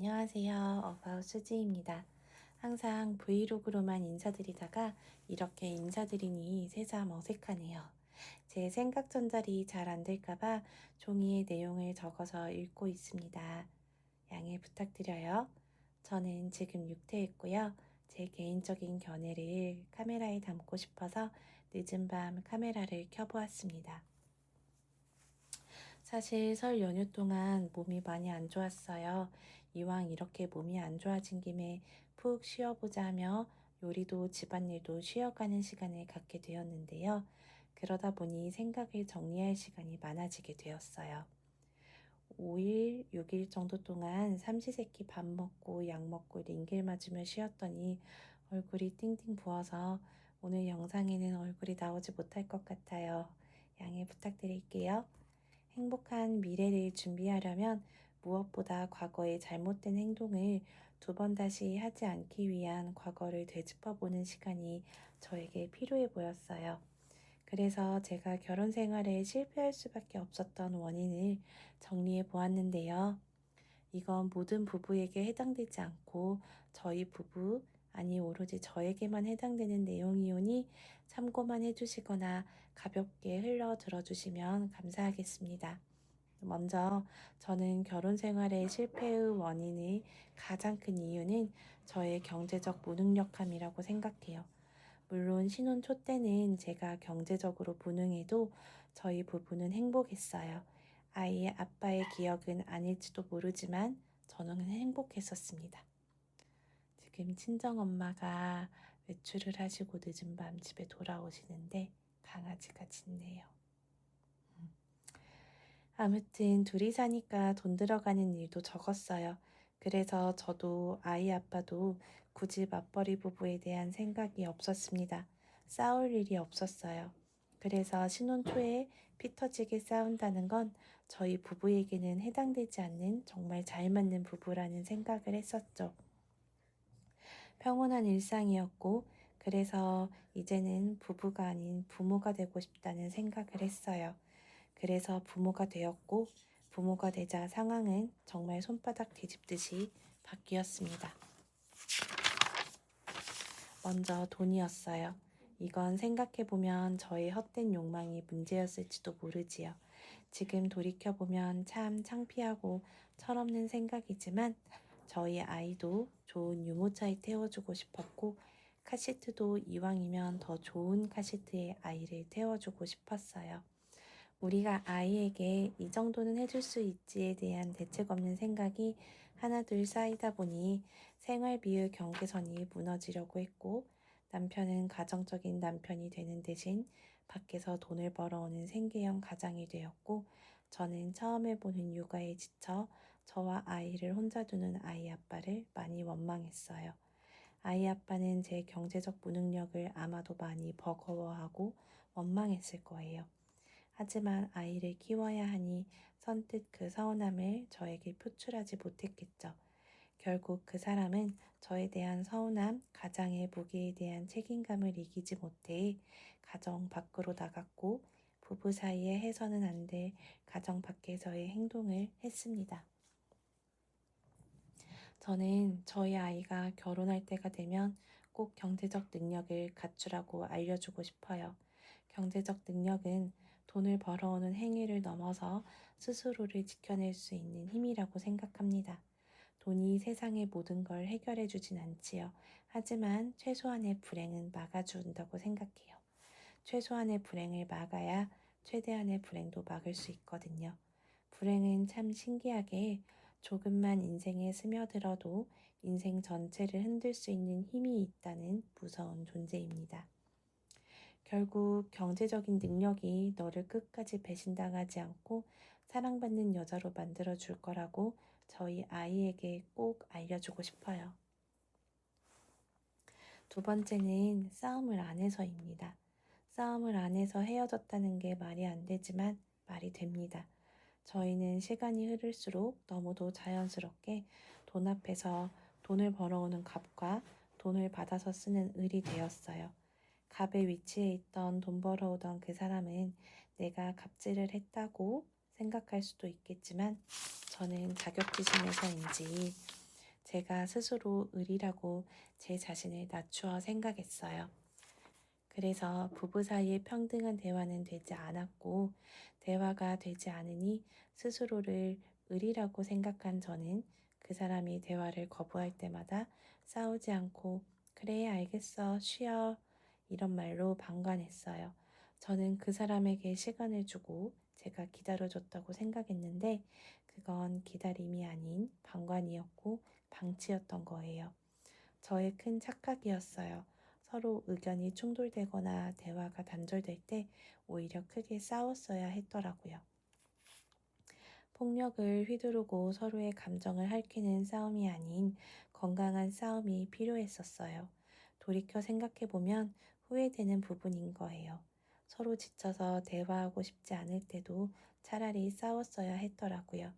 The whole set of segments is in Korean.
안녕하세요. 어바웃 수지입니다. 항상 브이로그로만 인사드리다가 이렇게 인사드리니 새삼 어색하네요. 제 생각 전달이 잘 안 될까봐 종이에 내용을 적어서 읽고 있습니다. 양해 부탁드려요. 저는 지금 육퇴했고요. 제 개인적인 견해를 카메라에 담고 싶어서 늦은 밤 카메라를 켜보았습니다. 사실 설 연휴 동안 몸이 많이 안 좋았어요. 이왕 이렇게 몸이 안 좋아진 김에 푹 쉬어보자 하며 요리도 집안일도 쉬어가는 시간을 갖게 되었는데요. 그러다 보니 생각을 정리할 시간이 많아지게 되었어요. 5일, 6일 정도 동안 삼시세끼 밥 먹고 약 먹고 링겔 맞으며 쉬었더니 얼굴이 띵띵 부어서 오늘 영상에는 얼굴이 나오지 못할 것 같아요. 양해 부탁드릴게요. 행복한 미래를 준비하려면 무엇보다 과거의 잘못된 행동을 두 번 다시 하지 않기 위한 과거를 되짚어보는 시간이 저에게 필요해 보였어요. 그래서 제가 결혼 생활에 실패할 수밖에 없었던 원인을 정리해 보았는데요. 이건 모든 부부에게 해당되지 않고 저희 부부, 아니 오로지 저에게만 해당되는 내용이오니 참고만 해주시거나 가볍게 흘러 들어주시면 감사하겠습니다. 먼저 저는 결혼 생활의 실패의 원인의 가장 큰 이유는 저의 경제적 무능력함이라고 생각해요. 물론 신혼 초 때는 제가 경제적으로 무능해도 저희 부부는 행복했어요. 아이의 아빠의 기억은 아닐지도 모르지만 저는 행복했었습니다. 지금 친정엄마가 외출을 하시고 늦은 밤 집에 돌아오시는데 강아지가 짖네요. 아무튼 둘이 사니까 돈 들어가는 일도 적었어요. 그래서 저도 아이 아빠도 굳이 맞벌이 부부에 대한 생각이 없었습니다. 싸울 일이 없었어요. 그래서 신혼 초에 피 터지게 싸운다는 건 저희 부부에게는 해당되지 않는 정말 잘 맞는 부부라는 생각을 했었죠. 평온한 일상이었고, 그래서 이제는 부부가 아닌 부모가 되고 싶다는 생각을 했어요. 그래서 부모가 되었고, 부모가 되자 상황은 정말 손바닥 뒤집듯이 바뀌었습니다. 먼저 돈이었어요. 이건 생각해보면 저의 헛된 욕망이 문제였을지도 모르지요. 지금 돌이켜보면 참 창피하고 철없는 생각이지만 저희 아이도 좋은 유모차에 태워주고 싶었고 카시트도 이왕이면 더 좋은 카시트에 아이를 태워주고 싶었어요. 우리가 아이에게 이 정도는 해줄 수 있지에 대한 대책 없는 생각이 하나둘 쌓이다 보니 생활비의 경계선이 무너지려고 했고 남편은 가정적인 남편이 되는 대신 밖에서 돈을 벌어오는 생계형 가장이 되었고 저는 처음 해보는 육아에 지쳐 저와 아이를 혼자 두는 아이 아빠를 많이 원망했어요. 아이 아빠는 제 경제적 무능력을 아마도 많이 버거워하고 원망했을 거예요. 하지만 아이를 키워야 하니 선뜻 그 서운함을 저에게 표출하지 못했겠죠. 결국 그 사람은 저에 대한 서운함, 가장의 무게에 대한 책임감을 이기지 못해 가정 밖으로 나갔고 부부 사이에 해서는 안 될 가정 밖에서의 행동을 했습니다. 저는 저희 아이가 결혼할 때가 되면 꼭 경제적 능력을 갖추라고 알려주고 싶어요. 경제적 능력은 돈을 벌어오는 행위를 넘어서 스스로를 지켜낼 수 있는 힘이라고 생각합니다. 돈이 세상의 모든 걸 해결해 주진 않지요. 하지만 최소한의 불행은 막아준다고 생각해요. 최소한의 불행을 막아야 최대한의 불행도 막을 수 있거든요. 불행은 참 신기하게 조금만 인생에 스며들어도 인생 전체를 흔들 수 있는 힘이 있다는 무서운 존재입니다. 결국 경제적인 능력이 너를 끝까지 배신당하지 않고 사랑받는 여자로 만들어줄 거라고 저희 아이에게 꼭 알려주고 싶어요. 두 번째는 싸움을 안 해서입니다. 싸움을 안 해서 헤어졌다는 게 말이 안 되지만 말이 됩니다. 저희는 시간이 흐를수록 너무도 자연스럽게 돈 앞에서 돈을 벌어오는 갑과 돈을 받아서 쓰는 을이 되었어요. 갑의 위치에 있던 돈 벌어오던 그 사람은 내가 갑질을 했다고 생각할 수도 있겠지만 저는 자격지심에서인지 제가 스스로 의리라고 제 자신을 낮추어 생각했어요. 그래서 부부 사이의 평등한 대화는 되지 않았고, 대화가 되지 않으니 스스로를 의리라고 생각한 저는 그 사람이 대화를 거부할 때마다 싸우지 않고, 그래, 알겠어, 쉬어, 이런 말로 방관했어요. 저는 그 사람에게 시간을 주고 제가 기다려줬다고 생각했는데, 그건 기다림이 아닌 방관이었고 방치였던 거예요. 저의 큰 착각이었어요. 서로 의견이 충돌되거나 대화가 단절될 때 오히려 크게 싸웠어야 했더라고요. 폭력을 휘두르고 서로의 감정을 핥히는 싸움이 아닌 건강한 싸움이 필요했었어요. 돌이켜 생각해보면 후회되는 부분인 거예요. 서로 지쳐서 대화하고 싶지 않을 때도 차라리 싸웠어야 했더라고요.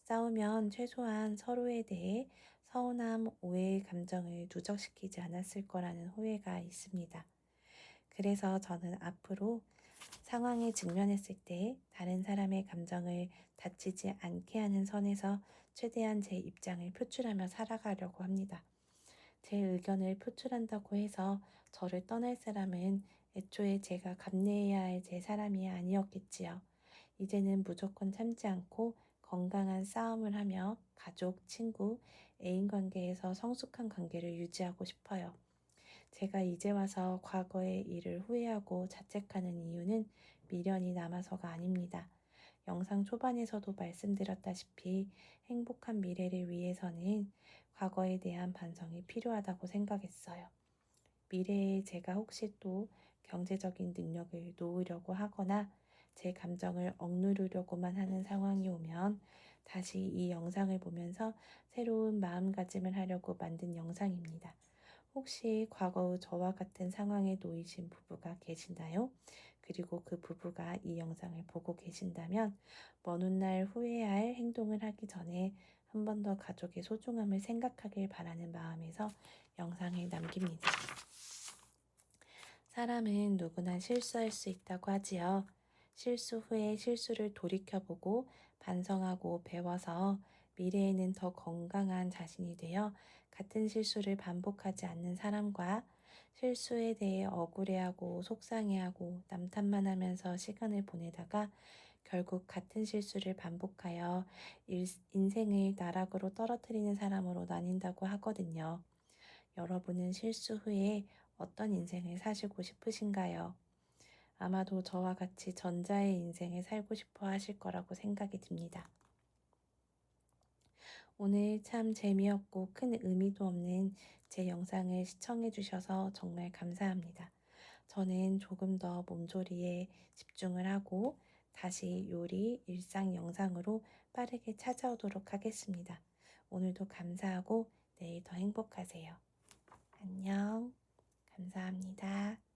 싸우면 최소한 서로에 대해 서운함, 오해의 감정을 누적시키지 않았을 거라는 후회가 있습니다. 그래서 저는 앞으로 상황에 직면했을 때 다른 사람의 감정을 다치지 않게 하는 선에서 최대한 제 입장을 표출하며 살아가려고 합니다. 제 의견을 표출한다고 해서 저를 떠날 사람은 애초에 제가 감내해야 할 제 사람이 아니었겠지요. 이제는 무조건 참지 않고 건강한 싸움을 하며 가족, 친구, 애인 관계에서 성숙한 관계를 유지하고 싶어요. 제가 이제 와서 과거의 일을 후회하고 자책하는 이유는 미련이 남아서가 아닙니다. 영상 초반에서도 말씀드렸다시피 행복한 미래를 위해서는 과거에 대한 반성이 필요하다고 생각했어요. 미래에 제가 혹시 또 경제적인 능력을 놓으려고 하거나 제 감정을 억누르려고만 하는 상황이 오면 다시 이 영상을 보면서 새로운 마음가짐을 하려고 만든 영상입니다. 혹시 과거 저와 같은 상황에 놓이신 부부가 계신가요? 그리고 그 부부가 이 영상을 보고 계신다면 먼 훗날 후회할 행동을 하기 전에 한 번 더 가족의 소중함을 생각하길 바라는 마음에서 영상을 남깁니다. 사람은 누구나 실수할 수 있다고 하지요. 실수 후에 실수를 돌이켜보고 반성하고 배워서 미래에는 더 건강한 자신이 되어 같은 실수를 반복하지 않는 사람과 실수에 대해 억울해하고 속상해하고 남탓만 하면서 시간을 보내다가 결국 같은 실수를 반복하여 인생을 나락으로 떨어뜨리는 사람으로 나뉜다고 하거든요. 여러분은 실수 후에 어떤 인생을 사시고 싶으신가요? 아마도 저와 같이 전자의 인생을 살고 싶어 하실 거라고 생각이 듭니다. 오늘 참 재미없고 큰 의미도 없는 제 영상을 시청해 주셔서 정말 감사합니다. 저는 조금 더 몸조리에 집중을 하고 다시 요리 일상 영상으로 빠르게 찾아오도록 하겠습니다. 오늘도 감사하고 내일 더 행복하세요. 안녕. 감사합니다.